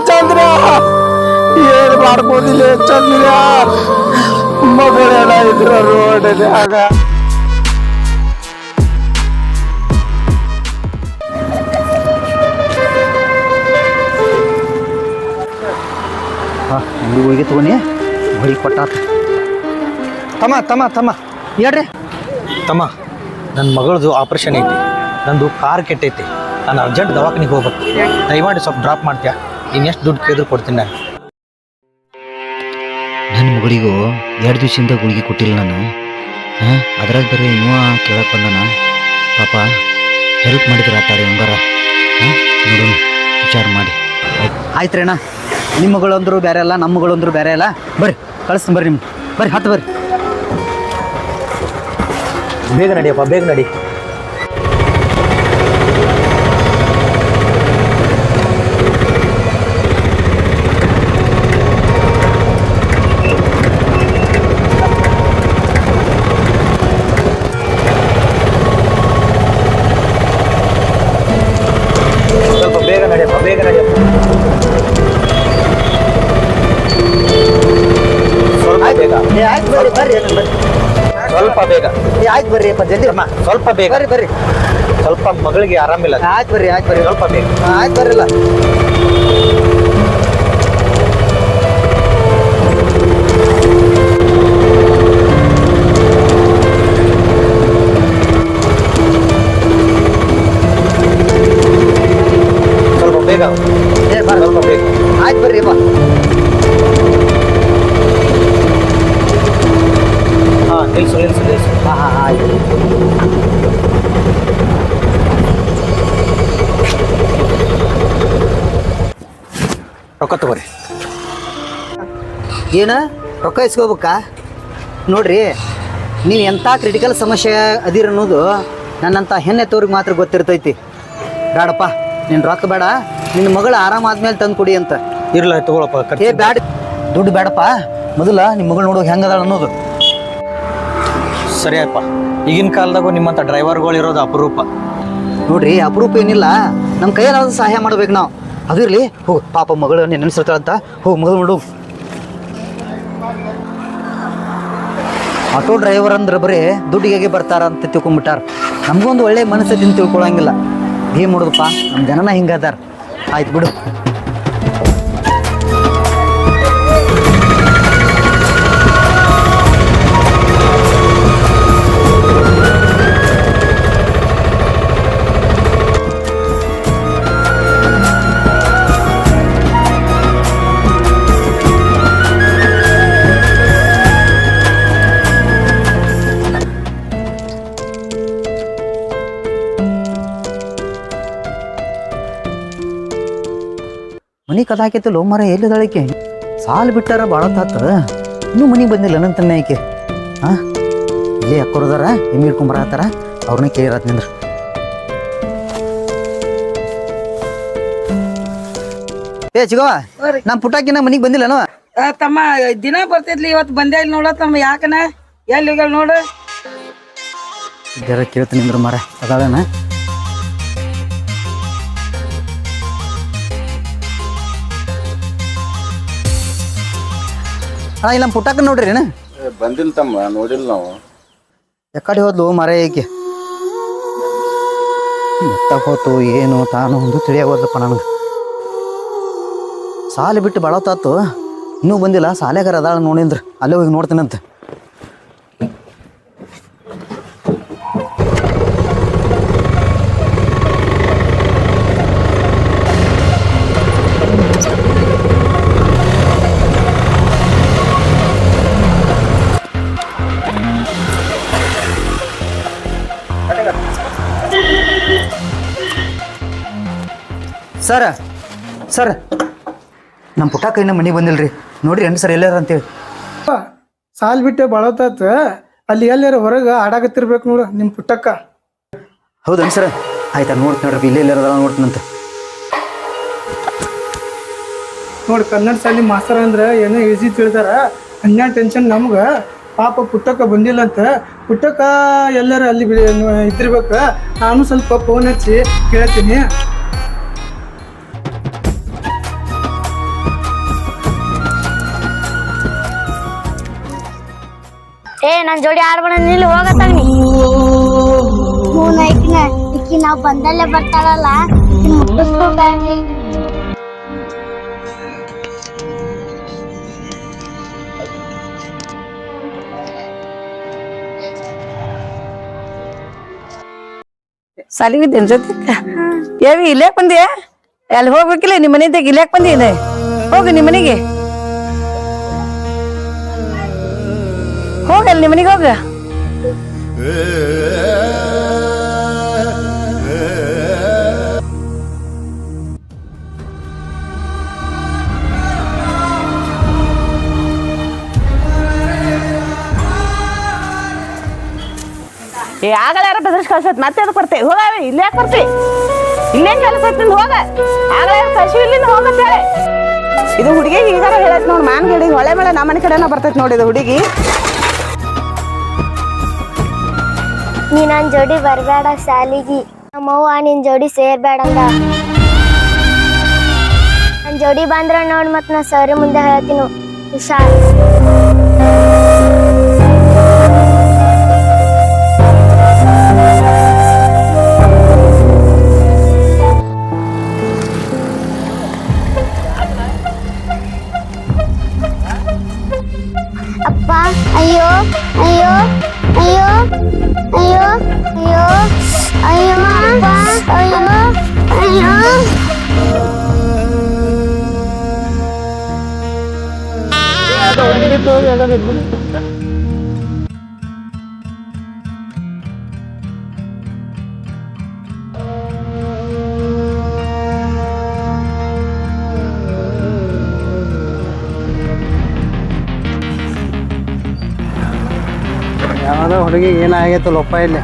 ಚಂದ್ರ ಏನ್ ಮಾಡ್ಬೋದಿಲ್ಲ ಚಂದ್ರ ಮಗಳ ಇದ್ರ ರೋಡ್ನ್ಯಾಗ ಹೋಗಿ ತಗೋನಿ ಹೊಡಿ ಕೊಟ್ಟಾತ ತಮ್ಮ ತಮ್ಮ ತಮ್ಮ ಹೇಳ್ರಿ ತಮ್ಮ ನನ್ನ ಮಗಳದು ಆಪ್ರೇಷನ್ ಐತಿ ನಂದು ಕಾರ್ ಕೆಟ್ಟೈತಿ ನಾನು ಅರ್ಜೆಂಟ್ ದವಾಖಾನಿಗೆ ಹೋಗ್ಬೇಕು ದಯಮಾಡಿ ಸ್ವಲ್ಪ ಡ್ರಾಪ್ ಮಾಡ್ತೀಯಾ ಇನ್ನೆಷ್ಟು ದುಡ್ಡು ಕೇಳಿದ್ರು ಕೊಡ್ತೀನಿ ನಾನು ನನ್ನ ಮಗಳಿಗೂ 2 ದಿವಸದಿಂದ ಗುಳಿಗೆ ಕೊಟ್ಟಿಲ್ಲ ನಾನು ಅದ್ರಾಗ ಬರೀ ಇವ ಕೇಳಕ್ಕೆ ಬಂದಾನ ಪಾಪ ಹೆಲ್ಪ್ ಮಾಡಿದ್ರೆ ಆತಾರೆ ಹಂಗಾರ ನೋಡೋಣ ವಿಚಾರ ಮಾಡಿ ಆಯ್ತು ರೀ ಅಣ್ಣ ನಿಮ್ಮ ಮಗಳು ಅಂದರು ಬೇರೆ ಅಲ್ಲ ನಮ್ಮ ಮಗಳು ಅಂದರು ಬೇರೆ ಅಲ್ಲ ಬರ್ರಿ ಕಳಿಸ್ತೀನಿ ಬರ್ರಿ ನಿಮ್ಗೆ ಬರ್ರಿ ಹತ್ತು ಬರ್ರಿ ಬೇಗ ನಡಿಯಪ್ಪ ಬೇಗ ನಡಿ ಸ್ವಲ್ಪ ಬೇಗ ನಡಿಯಪ್ಪ ಬೇಗ ನಡಿಯಪ್ಪ ಸ್ವಲ್ಪ ಬೇಗ ಆಯ್ತು ಬರ್ರಿ ಬರ್ರಿ ಬರ್ರಿ ಸ್ವಲ್ಪ ಬೇಗ ಆಯ್ತು ಬರ್ರಿ ಅಪ್ಪ ಜಲ್ದಿ ಅಮ್ಮ ಸ್ವಲ್ಪ ಬೇಗ ಬರ್ರಿ ಬರ್ರಿ ಸ್ವಲ್ಪ ಮಗಳಿಗೆ ಆರಾಮಿಲ್ಲ ಆಯ್ತು ಬರ್ರಿ ಸ್ವಲ್ಪ ಬೇಗ ಆಯ್ತು ಬರ್ರಿಲ್ಲ ಸ್ವಲ್ಪ ಬೇಗ ಸ್ವಲ್ಪ ಬೇಗ ಆಯ್ತು ಬರ್ರಿ ಅಪ್ಪ ಹಾಂ ನಿಲ್ಸು ಹಾಂ ಆಯ್ತು ರೊಕ್ಕ ತಗೋರಿ ಏನು ರೊಕ್ಕ ಇಸ್ಕೋಬೇಕಾ ನೋಡ್ರಿ ನೀವು ಎಂಥ ಕ್ರಿಟಿಕಲ್ ಸಮಸ್ಯೆ ಅದಿರ ಅನ್ನೋದು ನನ್ನಂಥ ಹೆಣ್ಣೆತ್ತವ್ರಿಗೆ ಮಾತ್ರ ಗೊತ್ತಿರ್ತೈತಿ ಬೇಡಪ್ಪ ನೀನು ರೊಕ್ಕ ಬೇಡ ನಿನ್ನ ಮಗಳು ಆರಾಮಾದ್ಮೇಲೆ ತಂದು ಕೊಡಿ ಅಂತ ಇರ್ಲ ತಗೊಳಪ್ಪ ಏ ಬ್ಯಾಡ ದುಡ್ಡು ಬೇಡಪ್ಪ ಮೊದಲ ನಿಮ್ಮ ಮಗಳು ನೋಡೋ ಹೆಂಗದಾಳ ಅನ್ನೋದು ಸರಿ ಅಪ್ಪ ಈಗಿನ ಕಾಲದಾಗೂ ನಿಮ್ಮಂಥ ಡ್ರೈವರ್ಗಳು ಇರೋದು ಅಪರೂಪ ನೋಡ್ರಿ ಅಪರೂಪ ಏನಿಲ್ಲ ನಮ್ಮ ಕೈಯಲ್ಲಾದ್ರೂ ಸಹಾಯ ಮಾಡ್ಬೇಕು ನಾವು ಅದಿರಲಿ ಹೋಗು ಪಾಪ ಮಗಳು ನೆನೆಸಿರ್ತಾಳಂತ ಹೋಗು ಮಗಳು ನೋಡು ಆಟೋ ಡ್ರೈವರ್ ಅಂದ್ರೆ ಬರೀ ದುಡ್ಡಿಗೆ ಬರ್ತಾರ ಅಂತ ತಿಳ್ಕೊಂಡ್ಬಿಟ್ಟಾರ ನಮಗೊಂದು ಒಳ್ಳೆ ಮನಸ್ಸು ತಿಳ್ಕೊಳಂಗಿಲ್ಲ ಏನ್ ಮಾಡೋದಪ್ಪ ನಮ್ಮ ಜನನ ಹಿಂಗದಾರ ಆಯ್ತು ಬಿಡು ಮನೆ ಕದ ಹಾಕೈತಿ ಲೋ ಮರ ಎಲ್ಲಿದಾಳಕ್ಕೆ ಸಾಲು ಬಿಟ್ಟಾರ ಭಾಳ ತಾತ ಇನ್ನೂ ಮನೆಗೆ ಬಂದಿಲ್ಲ ನಂತನ್ನ ಆಕೆ ಹಾಂ ಇಲ್ಲೇ ಅಕ್ಕೋರದಾರ ಎಮ್ಮೆ ಹಿಡ್ಕೊಂಬರತ್ತಾರ ಅವ್ರನ್ನ ಕೇಳಿರತ್ ನಿಂದ್ರ ಏ ಚಿಗವ ನಮ್ಮ ಪುಟಾಕಿನ ಮನೆಗೆ ಬಂದಿಲ್ಲನೋ ತಮ್ಮ ದಿನ ಬರ್ತೈತ್ಲಿ ಇವತ್ತು ಬಂದೇ ಇಲ್ಲ ನೋಡ ತಮ್ಮ ಯಾಕನ ಎಲ್ಲಿ ಹೋಗ್ಯಾಳ ನೋಡು ಜರ ಕೇಳ್ತೀನಿ ನಿಂದ್ರ ಮರ ಅದಾಳನ ಇಲ್ಲ ನಮ್ಮ ಪುಟ್ಟಾಕ ನೋಡ್ರಿ ಏನ ಬಂದಿಲ್ಲ ತಮ್ಮ ನೋಡಿಲ್ಲ ನಾವು ಎಕಡೆ ಹೋದ್ಲು ಮರ ಏಕೆ ಎತ್ತ ಹೋತು ಏನು ತಾನು ಒಂದು ತಿಳಿಯಾಗೋದಪ್ಪ ನನಗೆ ಸಾಲ ಬಿಟ್ಟು ಬಾಳತ್ತಾತು ಇನ್ನೂ ಬಂದಿಲ್ಲ ಸಾಲೆಗಾರ ಅದಾಳ ನೋಡಿಂದ್ರ ಅಲ್ಲೇ ಹೋಗಿ ನೋಡ್ತೀನಂತ ಸರ್ ಸರ್ ನಮ್ಮ ಪುಟ್ಟಾಕ ಇನ್ನ ಮನೆಗೆ ಬಂದಿಲ್ರಿ ನೋಡ್ರಿ ಏನು ಸರ್ ಎಲ್ಲಾರ ಅಂತೇಳಿ ಸಾಲ್ ಬಿಟ್ಟೆ ಬಳತಾತ ಅಲ್ಲಿ ಎಲ್ಲಾರ ಹೊರಗೆ ಆಡಾಕತ್ತಿರ್ಬೇಕು ನೋಡು ನಿಮ್ಮ ಪುಟ್ಟಕ್ಕ ಹೌದನ್ ಸರ್ ಆಯ್ತಾ ನೋಡ್ತೀನಿ ನೋಡ್ರಿ ಇಲ್ಲೇ ಎಲ್ಲಾರ ನೋಡ್ತೀನಂತ ನೋಡಿ ಕನ್ನಡ ಶಾಲಿ ಮಾಸ್ತರ್ ಅಂದ್ರೆ ಏನೋ ಈಜಿ ತಿಳಿದಾರ ಅನ್ಯ ಟೆನ್ಷನ್ ನಮ್ಗೆ ಪಾಪ ಪುಟ್ಟಕ್ಕ ಬಂದಿಲ್ಲ ಅಂತ ಪುಟ್ಟಕ್ಕ ಎಲ್ಲಾರ ಅಲ್ಲಿ ಇದ್ದಿರ್ಬೇಕು ನಾನು ಸ್ವಲ್ಪ ಫೋನ್ ಹಚ್ಚಿ ಕೇಳ್ತೀನಿ ಏ ನನ್ ಜೋಡಿ ಆಡ್ಬೇಡ ನಿಲ್ಲಿ ಹೋಗತ್ತಾನಿ ಮೂನೈಕಿನ ಇಕ್ಕಿ ನಾವ್ ಬಂದಲ್ಲೇ ಬರ್ತಾಳಲ್ಲ ಮುಟ್ಟಿಸ್ಕೋಬೇಡಿ ಸಾಲಿಗಿದ್ದೇನೆ ಜೊತೆಕ ಏವಿ ಇಲ್ಯಾಕ್ ಬಂದಿ ಅಲ್ಲಿ ಹೋಗ್ಬೇಕಿಲ್ಲ ನಿಮ್ಮ ಮನೆದಾಗ ಇಲ್ಯಾಕ್ ಬಂದಿ ಹೋಗು ನಿಮ್ಮ ಮನೆಗೆ ಹೋಗಲ್ಲ ನಿಮ್ಮ ಮನೆಗೆ ಹೋಗ ಆಗಲ್ಲ ಯಾರ ಬೆದರ್ಸ್ ಕಳ್ಸತ್ ಮತ್ತೆ ಅದಕ್ಕೆ ಬರ್ತೇವೆ ಹೋಗಾವೆ ಇಲ್ಲೇ ಯಾಕೆ ಬರ್ತೀವಿ ಇಲ್ಲೇನ್ ಕೆಲಸ ಐತಿ ಹೋಗ ಆಗಲ್ಲ ಕಳ್ಸಿ ಇಲ್ಲಿಂದ ಹೋಗತ್ತೇಳೆ ಇದು ಹುಡುಗಿ ಈಗಾರ ಹೇಳತ್ ನೋಡಿ ಮಾನ್ ಹೇಳಿ ಹೊಳೆ ಮೇಲೆ ನಮ್ಮ ಮನೆ ಕಡೆನ ಬರ್ತೈತಿ ನೋಡಿ ಇದು ಹುಡುಗಿ ನೀ ನನ್ ಜೋಡಿ ಬರ್ಬೇಡ ಸಾಲಿಗಿ ನಮ್ಮವ್ವ ನಿನ್ ಜೋಡಿ ಸೇರ್ಬೇಡಂದ ನನ್ ಜೋಡಿ ಬಂದ್ರ ನೋಡ್ ಮತ್ ನಾ ಸರ್ ಮುಂದೆ ಹೇಳ್ತೀನಿ ಹುಷಾರ್ ಅಪ್ಪ ಅಯ್ಯೋ ಅಯ್ಯೋ ಅಯ್ಯೋ ಅಯ್ಯೋ ಅಯ್ಯೋ ಅಯ್ಯೋ ಅಪ್ಪ ಅಯ್ಯೋ ಅಯ್ಯೋ ಯಾವ್ದೋ ಹುಡುಗಿ ಏನಾಗೈತೆ ಲೊಪ್ಪ ಇಲ್ಲಿ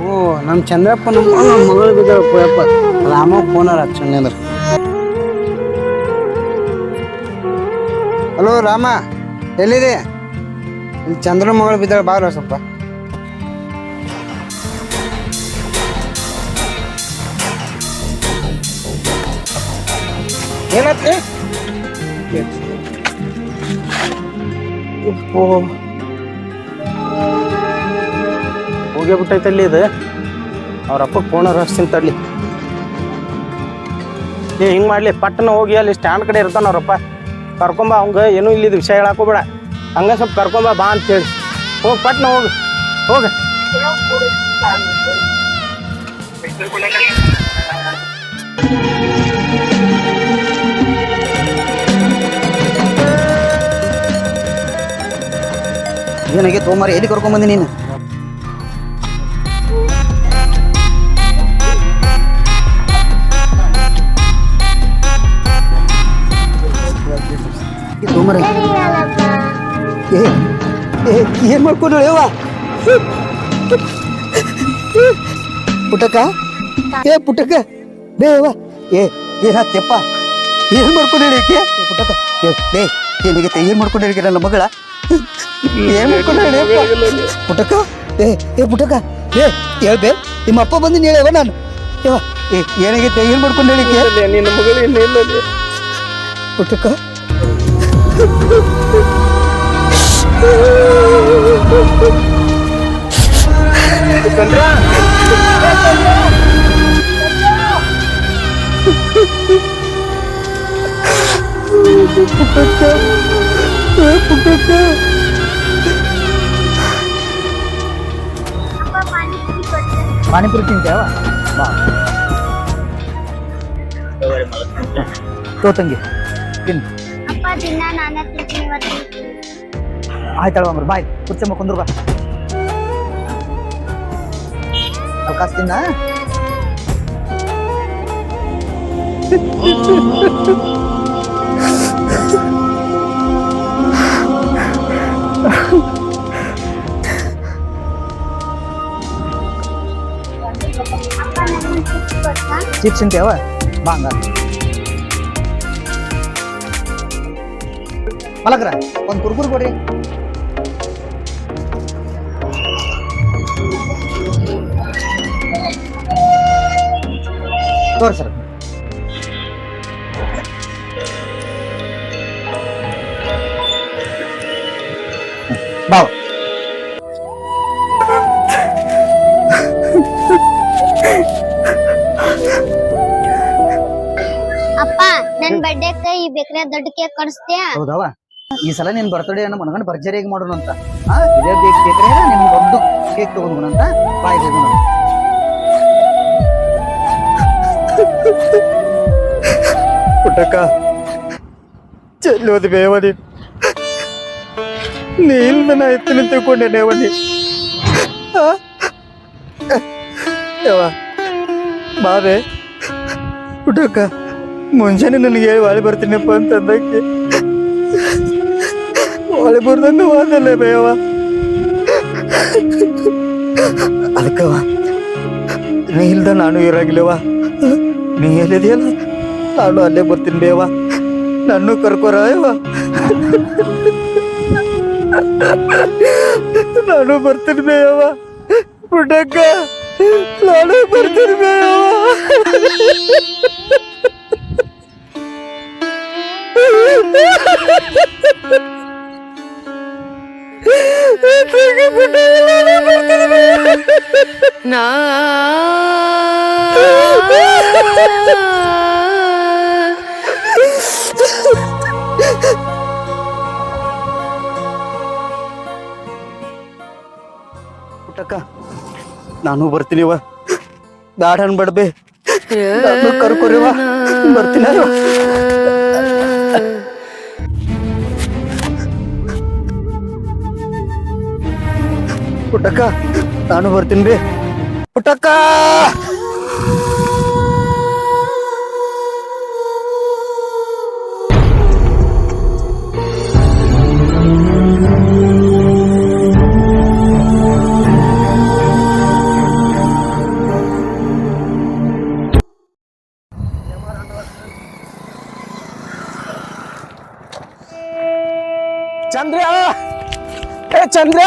ಓ ನಮ್ಮ ಚಂದ್ರಪ್ಪ ನಮ್ಮ ಮಗಳು ಬಿದ್ದಾಳಪ್ಪ ಯಪ್ಪ ರಾಮ ಫೋನರ ಚಂದ್ರ ಹಲೋ ರಾಮ ಎಲ್ಲಿದೆ ಇಲ್ಲಿ ಚಂದ್ರ ಮಗಳು ಬಿದ್ದಾಳ ಬಾರ ಸ್ವಲ್ಪ ಏನಾತ್ರಿ ಹೋಗೇ ಬಿಟ್ಟೈತಲ್ಲಿ ಇದು ಅವ್ರ ಅಪ್ಪಗೆ ಫೋನರ್ ಹಚ್ತೀನಿ ತಡ್ಲಿ ಏ ಹಿಂಗೆ ಮಾಡಲಿ ಪಟ್ಟಣ ಹೋಗಿ ಅಲ್ಲಿ ಸ್ಟ್ಯಾಂಡ್ ಕಡೆ ಇರ್ತಾನ ಅವ್ರಪ್ಪ ಕರ್ಕೊಂಬ ಅವಂಗ ಏನೂ ಇಲ್ಲಿದ್ದು ವಿಷಯ ಹೇಳಾಕೋಬೇಡ ಹಂಗೆ ಸ್ವಲ್ಪ ಕರ್ಕೊಂಬ ಬಾ ಅಂತೇಳಿ ಹೋಗಿ ಪಟ್ಟಣ ಹೋಗಿ ಹೋಗ ಏನಾಗೆ ತೋಮಾರಿ ಎಲ್ಲಿ ಕರ್ಕೊಂಬಂದಿ ನೀನು ತೋಮರ ಏನ್ ಮಾಡ್ಕೊಂಡು ಹೇಳುವ ಪುಟಕ ಏ ಪುಟಕ ಬೇವ ಏನಾತ್ಯಪ್ಪ ಏನ್ ಮಾಡ್ಕೊಂಡು ಹೇಳಿಕೆ ಪುಟಕ ಏನಿಗೆ ಏನ್ ಮಾಡ್ಕೊಂಡು ಹೇಳಿಕೆ ನನ್ನ ಮಗಳ ಏನ್ ಮಾಡ್ಕೊಂಡು ಹೇಳಿ ಪುಟಕ ಏ ಪುಟಕ ಹೇಳ್ಬೇ ನಿಮ್ಮ ಅಪ್ಪ ಬಂದಿನ ಹೇಳ್ಯವ ನಾನು ಏನಾಗೈತೆ ಏನ್ ಮಾಡ್ಕೊಂಡು ಹೇಳಿಕೆ ನಿನ್ನ ಮಗಳು ಏನಿಲ್ಲ ಪುಟಕ ಪಾನಿಪುರಿ ತಿಂತೇವ ಬಾ ತಂಗಿ ತಿನ್ನು ಅಪ್ಪ ದಿನ ನಾನೇ ತಿಂತೀನಿ ಇವತ್ತು ಆಯ್ತಳ ಮರ ಬಾಯ್ ಕುರ್ಚಮ್ಮ ಕುಂದ್ರು ಬಾ ಅವಕಾಶ ತಿನ್ನ ಚಿಪ್ಸ್ ತಿಂತೇವ ಬಾ ಹಂಗ ಮಲಕ್ರ ಒಂದು ಕುರ್ಕುರು ಕೊಡ್ರಿ ತೋರಿ ಸರ್. ಬಾವ ಅಪ್ಪ ನನ್ ಬರ್ಡೇಕ ಈ ಬೇಕ್ರೆ ದೊಡ್ಡ ಕೇಕ್ ಕಡಿಸ್ತೀಯಾ? ಹೌದವ, ಈ ಸಲ ನಿನ್ ಬರ್ತಡೇ ಅನ್ನ ಮನಗಂಡ್ ಭರ್ಜರಿಯಾಗಿ ಮಾಡೋಣ ಅಂತ. ಇದೇ ಬೇಕ್ರೆ ನಿಮ್ಗೆ ದೊಡ್ಡ ಕೇಕ್ ತಗೊಂಡು ಅಂತ ಬಾಯ್ ಹೋಗೋಣ. ಪುಟ್ಟಕ್ಕ ಚೆಲ್ಲೋದು ಬೇವದಿ ನೀ ಇಲ್ದನ ಎತ್ತಿನ ತಿಳ್ಕೊಂಡೇನೆ ಅವನಿ ಯವ ಬಾವೆ ಪುಟ್ಟಕ್ಕ ಮುಂಜಾನೆ ನನಗೆ ಒಳೆ ಬರ್ತೀನಪ್ಪ ಅಂತಂದಕ್ಕೆ ಒಳೆ ಬರ್ದಂಗ ಹೋದಲ್ಲ ಬೇವ ಅದಕ್ಕವ ನೀ ಇಲ್ದ ನಾನು ಇರಾಗಿಲ್ಲವ. ನೀ ಎಲ್ಲಿದೆಯಲ್ಲ ನಾನು ಅಲ್ಲೇ ಬರ್ತೀನಿ ಬೇವ, ನನ್ನೂ ಕರ್ಕೊರ ಯವ್ವ. ನಾನು ಬರ್ತೀನಿ ಬೇಯವ್ವ ಪುಟ್ಟಕ್ಕ, ನಾನು ಬರ್ತೀನಿ ಬೇಯವ್ವ. ಪುಟ್ಟಕ್ಕ ನಾನು ಬರ್ತೀನಿವ, ಬ್ಯಾಡ ಅನ್ಬೇಡ್ಬೇ, ನಾನು ಕರ್ಕೊರಿವ, ಬರ್ತೀನಿ. ಪುಟ್ಟಕ್ಕ ನಾನು ಬರ್ತೀನಿ ಬೇ. ಪುಟ್ಟಕ್ಕ ಚಂದ್ರ, ಏ ಚಂದ್ರ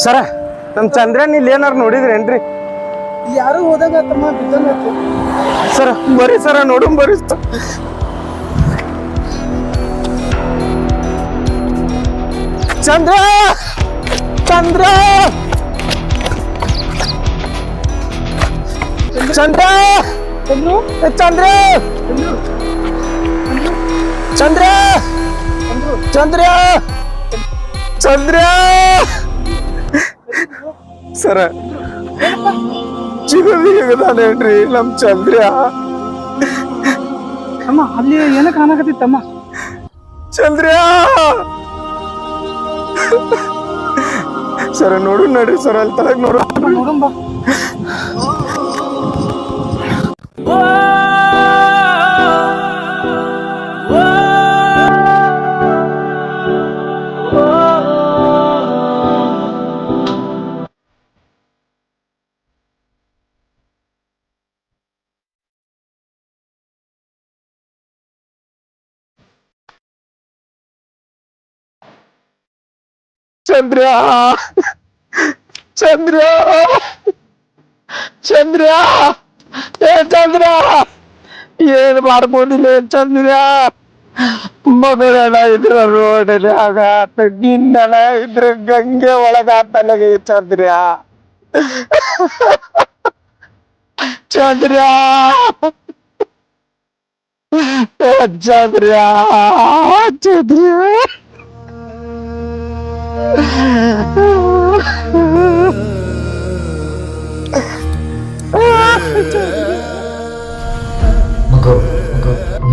ಸರ, ನಮ್ ಚಂದ್ರನ್ ಇಲ್ಲಿ ಏನಾರು ನೋಡಿದ್ರೇನ್ರಿ? ಯಾರು ಹೋದಾಗ ತಮ್ಮ ಬಿದ್ದಲ್ಲ ಸರ ಬರ್ರಿ ಸರ, ನೋಡು ಬರ್ರಿ ಸರ್. ಚಂದ್ರ ಚಂದ್ರ ಚಂದ್ರ ಚಂದ್ರ ಚಂದ್ರ ಚಂದ್ರ ಚಂದ್ರ ಸರ ಚಿಗದಾನೇನ್ರಿ ನಮ್ ಚಂದ್ರ. ಅಮ್ಮ ಅಲ್ಲಿ ಏನ ಕಾಣಕತ್ತಿತ್ತಮ್ಮ? ಚಂದ್ರ ಸರ ನೋಡು ನಡ್ರಿ ಸರ, ಅಲ್ಲಿ ತಳಗ್ ನೋಡು. ನೋಡಂಬ. ಚಂದ್ರ ಚಂದ್ರ ಚಂದ್ರ ಏ ಚಂದ್ರ, ಏನ್ ಮಾಡ್ಕೊಂಡಿಲ್ಲ ಚಂದ್ರ? ಮಗನ ಇದ್ರ ರೋಡಲ್ಲಿ ಆಗಾತ, ನಿನ್ನನ ಇದ್ರ ಗಂಗೆ ಒಳಗಾತಲಗೆ ಚಂದ್ರ. ಚಂದ್ರ ಚಂದ್ರ ಚಂದ್ರ ಮಗು,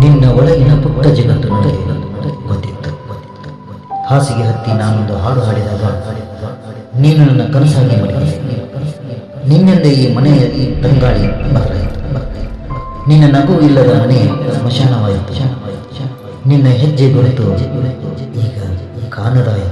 ನಿನ್ನ ಒಳಗಿನ ಪುಟ್ಟ ಜಗತ್ತು ನನಗೆ ಗೊತ್ತಿತ್ತು. ಹಾಸಿಗೆ ಹತ್ತಿ ನಾನೊಂದು ಹಾಡು ಹಾಡಿದಾಗ ನೀನು ನನ್ನ ಕನಸಾಗಿ ಮಾಡಿದೆ. ನಿನ್ನಿಂದ ಈ ಮನೆಯ ತಂಗಾಳಿ ಬದಲಾಯಿತು. ನಿನ್ನ ನಗು ಇಲ್ಲದ ಮನೆ ಸ್ಮಶಾನವಾಯಿತು. ನಿನ್ನ ಹೆಜ್ಜೆ ಗುರುತು ಈಗ ಕಾನೂರಾಯಿತು.